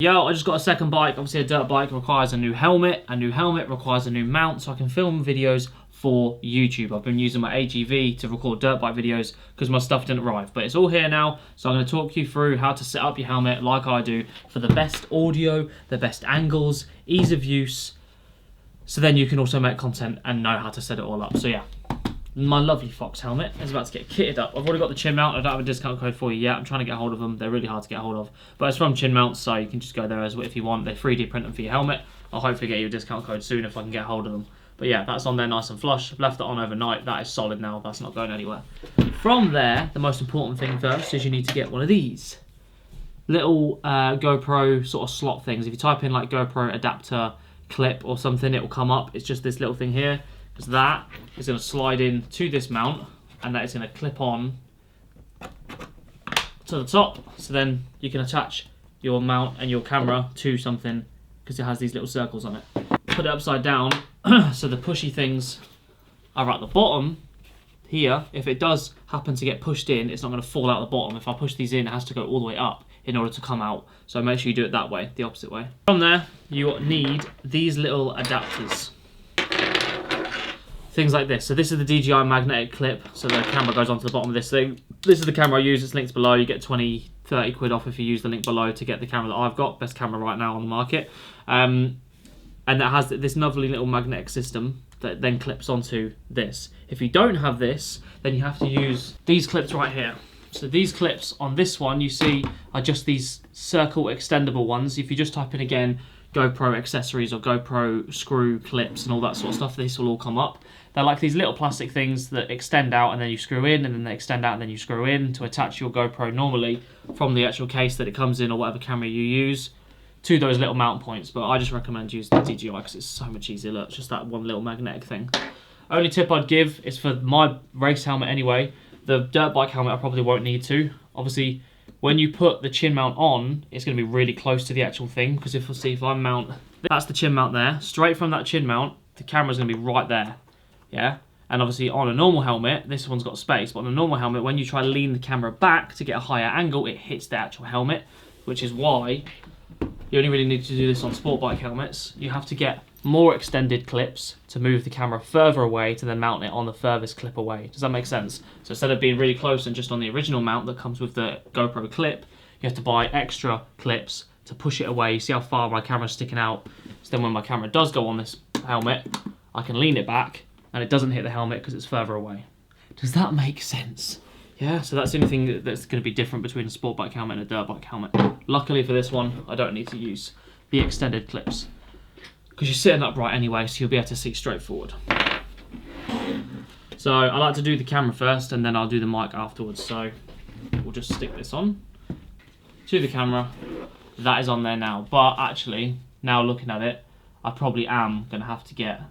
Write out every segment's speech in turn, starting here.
Yo, I just got a second bike. Obviously a dirt bike requires a new helmet requires a new mount, so I can film videos for YouTube. I've been using my AGV to record dirt bike videos because my stuff didn't arrive, but it's all here now, so I'm going to talk you through how to set up your helmet like I do for the best audio, the best angles, ease of use, so then you can also make content and know how to set it all up. So yeah, my lovely Fox helmet is about to get kitted up. I've already got the chin mount. I don't have a discount code for you yet. I'm trying to get hold of them. They're really hard to get hold of, but it's from Chin Mounts, so you can just go there as well if you want. They 3D print them for your helmet. I'll hopefully get you a discount code soon if I can get hold of them. But yeah, that's on there nice and flush. I've left it on overnight. That is solid now. That's not going anywhere. From there, the most important thing first is you need to get one of these little GoPro sort of slot things. If you type in like GoPro adapter clip or something, it will come up. It's just this little thing here, because that is going to slide in to this mount, and that is going to clip on to the top. So then you can attach your mount and your camera to something, because it has these little circles on it. Put it upside down so the pushy things are at the bottom here. If it does happen to get pushed in, it's not going to fall out the bottom. If I push these in, it has to go all the way up in order to come out. So make sure you do it that way, the opposite way. From there, you need these little adapters. Things like this. So this is the DJI magnetic clip, so the camera goes onto the bottom of this thing. This is the camera I use, it's linked below. You get 20, 30 quid off if you use the link below to get the camera that I've got. Best camera right now on the market. And that has this lovely little magnetic system that then clips onto this. If you don't have this, then you have to use these clips right here. So these clips on this one, you see, are just these circle extendable ones. If you just type in again, GoPro accessories or GoPro screw clips and all that sort of stuff, this will all come up. They're like these little plastic things that extend out and then you screw in, and then they extend out and then you screw in to attach your GoPro normally from the actual case that it comes in or whatever camera you use to those little mount points. But I just recommend using the DJI because it's so much easier. Look, it's just that one little magnetic thing. Only tip I'd give is for my race helmet anyway. The dirt bike helmet I probably won't need to. Obviously, when you put the chin mount on, it's going to be really close to the actual thing, because if I mount, that's the chin mount there. Straight from that chin mount, the camera's going to be right there. Yeah, and obviously on a normal helmet, this one's got space, but on a normal helmet, when you try to lean the camera back to get a higher angle, it hits the actual helmet, which is why you only really need to do this on sport bike helmets. You have to get more extended clips to move the camera further away to then mount it on the furthest clip away. Does that make sense? So instead of being really close and just on the original mount that comes with the GoPro clip, you have to buy extra clips to push it away. You see how far my camera's sticking out? So then when my camera does go on this helmet, I can lean it back and it doesn't hit the helmet because it's further away. Does that make sense? Yeah, so that's the only thing that's going to be different between a sport bike helmet and a dirt bike helmet. Luckily for this one, I don't need to use the extended clips, because you're sitting upright anyway, so you'll be able to see straight forward. So I like to do the camera first, and then I'll do the mic afterwards. So we'll just stick this on to the camera. That is on there now, but actually, now looking at it, I probably am going to have to get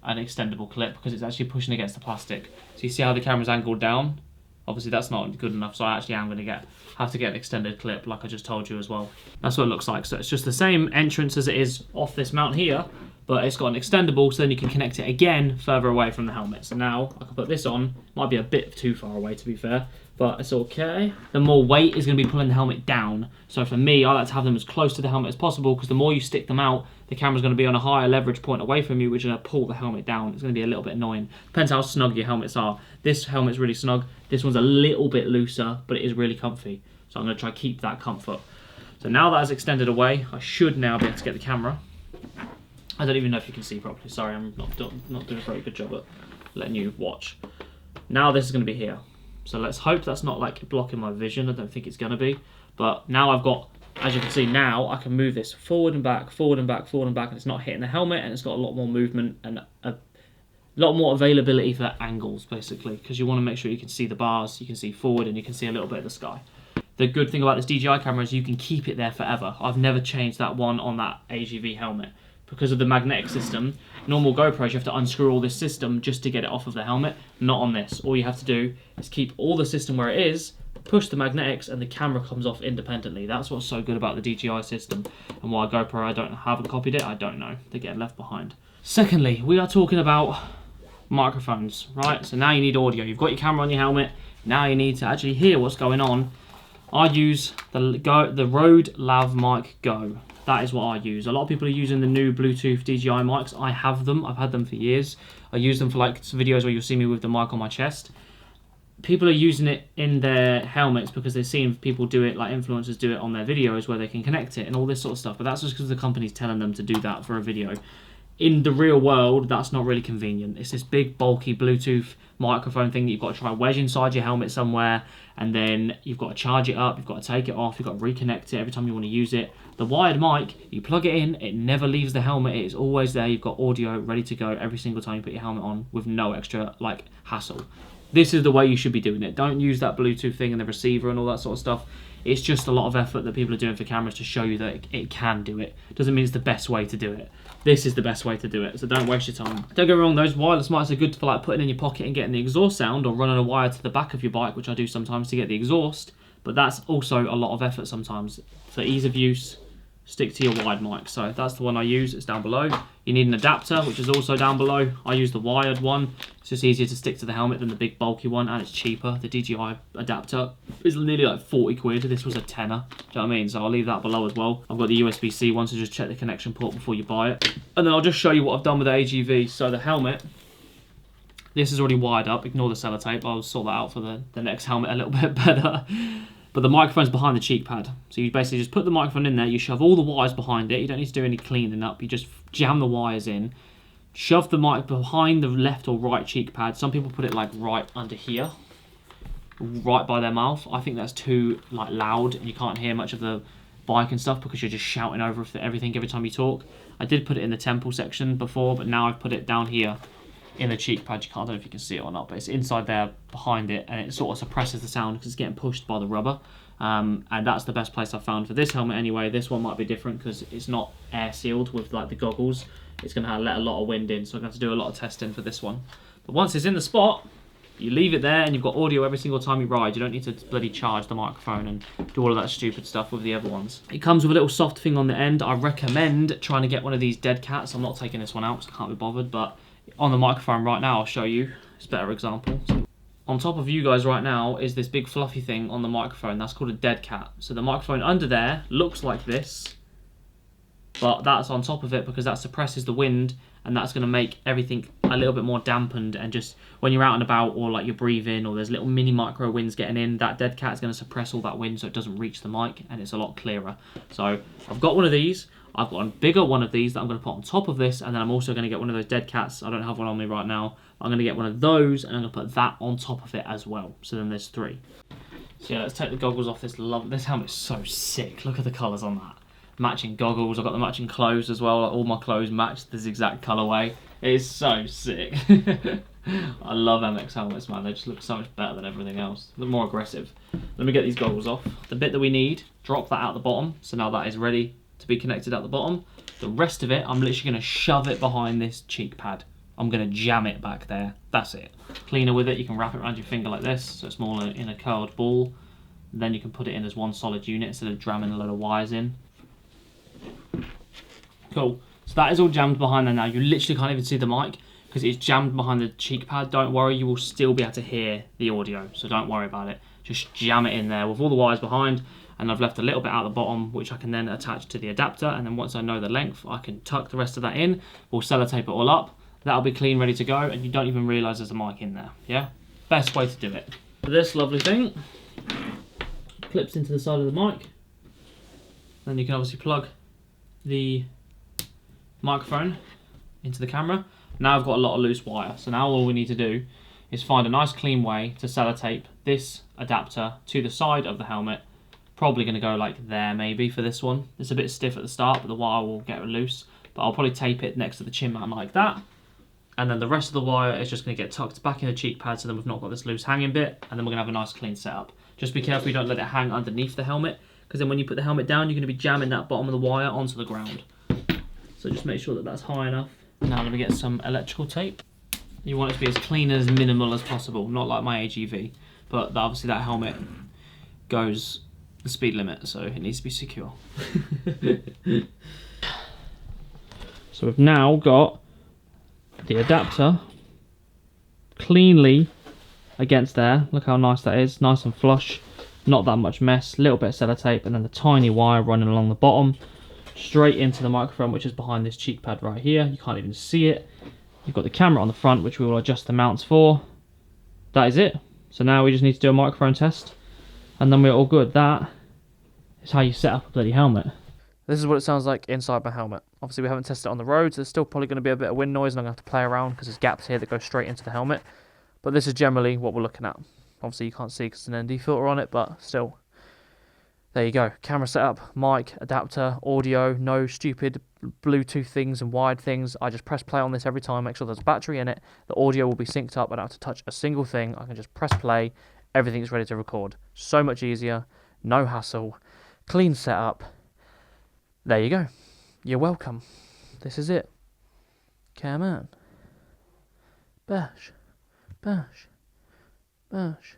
an extendable clip, because it's actually pushing against the plastic. So you see how the camera's angled down? Obviously that's not good enough, so I actually am going to have to get an extended clip, like I just told you as well. That's what it looks like. So it's just the same entrance as it is off this mount here, but it's got an extendable, so then you can connect it again further away from the helmet. So now I can put this on. Might be a bit too far away, to be fair, but it's okay. The more weight is going to be pulling the helmet down. So for me, I like to have them as close to the helmet as possible, because the more you stick them out, the camera's going to be on a higher leverage point away from you, which is going to pull the helmet down. It's going to be a little bit annoying. Depends how snug your helmets are. This helmet's really snug. This one's a little bit looser, but it is really comfy. So I'm going to try to keep that comfort. So now that is extended away, I should now be able to get the camera. I don't even know if you can see properly. Sorry, I'm not doing a very good job at letting you watch. Now this is going to be here. So let's hope that's not like blocking my vision. I don't think it's going to be. But now I've got, as you can see now, I can move this forward and back, forward and back, forward and back, and it's not hitting the helmet, and it's got a lot more movement and a lot more availability for angles, basically, because you want to make sure you can see the bars, you can see forward, and you can see a little bit of the sky. The good thing about this DJI camera is you can keep it there forever. I've never changed that one on that AGV helmet. Because of the magnetic system, normal GoPros, you have to unscrew all this system just to get it off of the helmet. Not on this. All you have to do is keep all the system where it is, push the magnetics, and the camera comes off independently. That's what's so good about the DJI system. And why GoPro haven't copied it, I don't know. They're getting left behind. Secondly, we are talking about microphones, right? So now you need audio. You've got your camera on your helmet. Now you need to actually hear what's going on. I use the Rode Lav Mic Go. That is what I use. A lot of people are using the new Bluetooth DJI mics. I have them. I've had them for years. I use them for like videos where you'll see me with the mic on my chest. People are using it in their helmets because they're seeing people do it, like influencers do it on their videos where they can connect it and all this sort of stuff. But that's just because the company's telling them to do that for a video. In the real world, that's not really convenient. It's this big, bulky Bluetooth microphone thing that you've got to try and wedge inside your helmet somewhere, and then you've got to charge it up, you've got to take it off, you've got to reconnect it every time you want to use it. The wired mic, you plug it in, it never leaves the helmet, it's always there, you've got audio ready to go every single time you put your helmet on with no extra, like, hassle. This is the way you should be doing it. Don't use that Bluetooth thing and the receiver and all that sort of stuff. It's just a lot of effort that people are doing for cameras to show you that it can do it. Doesn't mean it's the best way to do it. This is the best way to do it, so don't waste your time. Don't get me wrong, those wireless mics are good for like putting in your pocket and getting the exhaust sound, or running a wire to the back of your bike, which I do sometimes to get the exhaust, but that's also a lot of effort sometimes. For ease of use, stick to your wired mic. So that's the one I use, it's down below. You need an adapter, which is also down below. I use the wired one. It's just easier to stick to the helmet than the big bulky one, and it's cheaper. The DJI adapter is nearly like 40 quid. This was a tenner. Do you know what I mean? So I'll leave that below as well. I've got the USB-C one, so just check the connection port before you buy it. And then I'll just show you what I've done with the AGV. So the helmet, this is already wired up. Ignore the sellotape. I'll sort that out for the next helmet a little bit better. But the microphone's behind the cheek pad. So you basically just put the microphone in there, you shove all the wires behind it. You don't need to do any cleaning up. You just jam the wires in, shove the mic behind the left or right cheek pad. Some people put it like right under here, right by their mouth. I think that's too like loud and you can't hear much of the bike and stuff because you're just shouting over everything every time you talk. I did put it in the temple section before, but now I've put it down here in the cheek pad. I don't know if you can see it or not, but it's inside there behind it, and it sort of suppresses the sound because it's getting pushed by the rubber. And that's the best place I've found for this helmet anyway. This one might be different because it's not air sealed with like the goggles. It's going to let a lot of wind in, so I'm going to have to do a lot of testing for this one. But once it's in the spot, you leave it there and you've got audio every single time you ride. You don't need to bloody charge the microphone and do all of that stupid stuff with the other ones. It comes with a little soft thing on the end. I recommend trying to get one of these dead cats. I'm not taking this one out because I can't be bothered, but on the microphone right now, I'll show you. It's a better example. So on top of you guys right now is this big fluffy thing on the microphone. That's called a dead cat. So the microphone under there looks like this, but that's on top of it because that suppresses the wind, and that's going to make everything a little bit more dampened, and just when you're out and about or like you're breathing or there's little mini micro winds getting in, that dead cat is going to suppress all that wind so it doesn't reach the mic and it's a lot clearer. So I've got one of these. I've got a bigger one of these that I'm going to put on top of this, and then I'm also going to get one of those dead cats. I don't have one on me right now. I'm going to get one of those, and I'm going to put that on top of it as well. So then there's three. So yeah, let's take the goggles off. This helmet's so sick. Look at the colours on that. Matching goggles. I've got the matching clothes as well. Like, all my clothes match this exact colourway. It is so sick. I love MX helmets, man. They just look so much better than everything else. They look more aggressive. Let me get these goggles off. The bit that we need, drop that out the bottom. So now that is ready to be connected at the bottom. The rest of it, I'm literally going to shove it behind this cheek pad. I'm going to jam it back there. That's it. Cleaner with it, you can wrap it around your finger like this, so it's more in a curled ball. Then you can put it in as one solid unit instead of jamming a load of wires in. Cool. So that is all jammed behind there now. You literally can't even see the mic because it's jammed behind the cheek pad. Don't worry, you will still be able to hear the audio, so don't worry about it. Just jam it in there with all the wires behind. And I've left a little bit out the bottom, which I can then attach to the adapter, and then once I know the length, I can tuck the rest of that in. We'll sellotape it all up. That'll be clean, ready to go, and you don't even realise there's a mic in there, yeah? Best way to do it. This lovely thing clips into the side of the mic. Then you can obviously plug the microphone into the camera. Now I've got a lot of loose wire, so now all we need to do is find a nice clean way to sellotape this adapter to the side of the helmet. Probably going to go like there maybe for this one. It's a bit stiff at the start, but the wire will get loose. But I'll probably tape it next to the chin mount like that. And then the rest of the wire is just going to get tucked back in the cheek pad, so then we've not got this loose hanging bit. And then we're going to have a nice clean setup. Just be careful you don't let it hang underneath the helmet, because then when you put the helmet down, you're going to be jamming that bottom of the wire onto the ground. So just make sure that that's high enough. Now let me get some electrical tape. You want it to be as clean and as minimal as possible, not like my AGV. But obviously that helmet goes the speed limit, so it needs to be secure. So we've now got the adapter cleanly against there. Look how nice that is, nice and flush, not that much mess, little bit of sellotape, and then the tiny wire running along the bottom. straight into the microphone, which is behind this cheek pad right here. You can't even see it. You've got the camera on the front, which we will adjust the mounts for. That is it. So now we just need to do a microphone test, and then we're all good. That is how you set up a bloody helmet. This is what it sounds like inside my helmet. Obviously we haven't tested it on the road, so there's still probably going to be a bit of wind noise, and I'm going to have to play around because there's gaps here that go straight into the helmet. But this is generally what we're looking at. Obviously you can't see because there's an ND filter on it, but still. There you go. Camera setup, mic, adapter, audio, no stupid Bluetooth things and wired things. I just press play on this every time, make sure there's a battery in it. The audio will be synced up. I don't have to touch a single thing. I can just press play. Everything's ready to record. So much easier. No hassle. Clean setup. There you go. You're welcome. This is it. Come on. Bash. Bash. Bash.